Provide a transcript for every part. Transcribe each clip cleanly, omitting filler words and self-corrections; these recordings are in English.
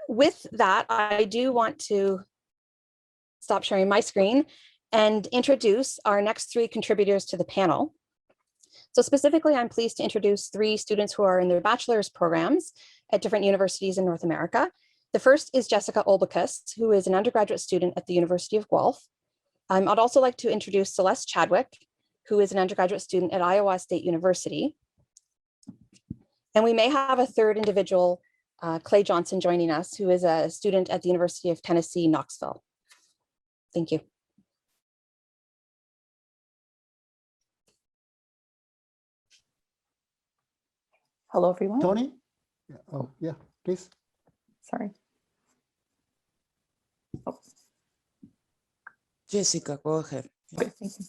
with that, I do want to stop sharing my screen and introduce our next three contributors to the panel. So specifically, I'm pleased to introduce three students who are in their bachelor's programs at different universities in North America. The first is Jessica Ulbikas, who is an undergraduate student at the University of Guelph. I'd also like to introduce Celeste Chadwick, who is an undergraduate student at Iowa State University. And we may have a third individual, Clay Johnson, joining us, who is a student at the University of Tennessee, Knoxville. Thank you. Hello, everyone. Tony? Yeah. Oh, yeah, please. Sorry. Oh. Jessica, go ahead. Okay, thank you.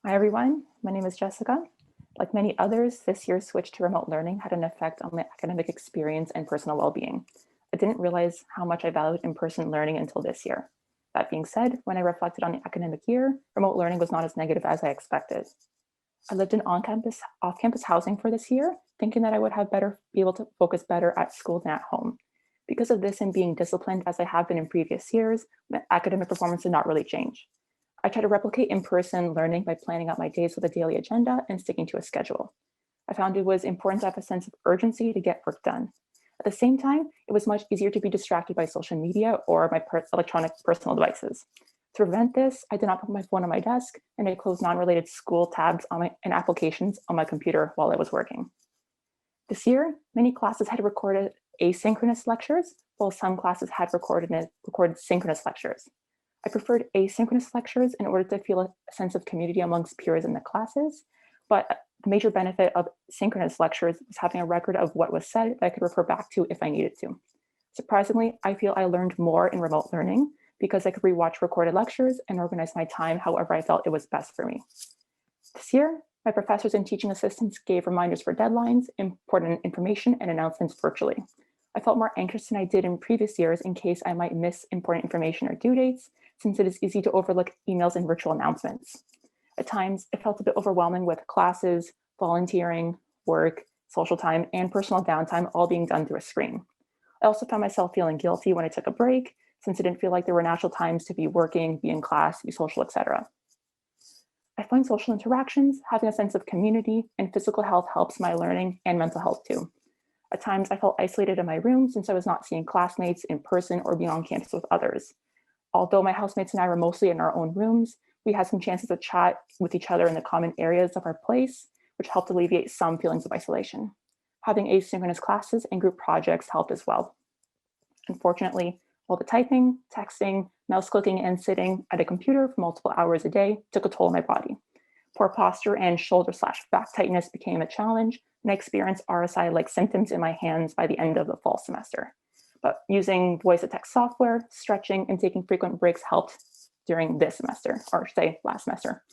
Hi, everyone. My name is Jessica. Like many others, this year's switch to remote learning had an effect on my academic experience and personal well-being. I didn't realize how much I valued in-person learning until this year. That being said, when I reflected on the academic year, remote learning was not as negative as I expected. I lived in off-campus housing for this year, thinking that I would be able to focus better at school than at home. Because of this and being disciplined as I have been in previous years, my academic performance did not really change. I try to replicate in-person learning by planning out my days with a daily agenda and sticking to a schedule. I found it was important to have a sense of urgency to get work done. At the same time, it was much easier to be distracted by social media or my electronic personal devices. To prevent this, I did not put my phone on my desk, and I closed non-related school tabs and applications on my computer while I was working. This year, many classes had recorded asynchronous lectures, while some classes had recorded synchronous lectures. I preferred asynchronous lectures in order to feel a sense of community amongst peers in the classes, but the major benefit of synchronous lectures was having a record of what was said that I could refer back to if I needed to. Surprisingly, I feel I learned more in remote learning because I could rewatch recorded lectures and organize my time however I felt it was best for me. This year, my professors and teaching assistants gave reminders for deadlines, important information, and announcements virtually. I felt more anxious than I did in previous years in case I might miss important information or due dates, since it is easy to overlook emails and virtual announcements. At times, it felt a bit overwhelming with classes, volunteering, work, social time, and personal downtime all being done through a screen. I also found myself feeling guilty when I took a break, since it didn't feel like there were natural times to be working, be in class, be social, etc. I find social interactions, having a sense of community, and physical health helps my learning and mental health too. At times, I felt isolated in my room since I was not seeing classmates in person or being on campus with others. Although my housemates and I were mostly in our own rooms, we had some chances to chat with each other in the common areas of our place, which helped alleviate some feelings of isolation. Having asynchronous classes and group projects helped as well. Unfortunately, all the typing, texting, mouse clicking, and sitting at a computer for multiple hours a day took a toll on my body. Poor posture and shoulder/back tightness became a challenge, and I experienced RSI-like symptoms in my hands by the end of the fall semester. But using voice-to-text software, stretching, and taking frequent breaks helped during this semester, or say last semester.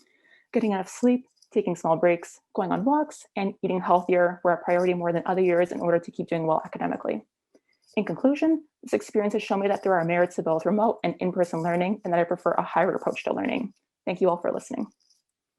Getting enough sleep, taking small breaks, going on walks, and eating healthier were a priority more than other years in order to keep doing well academically. In conclusion, this experience has shown me that there are merits to both remote and in-person learning, and that I prefer a hybrid approach to learning. Thank you all for listening.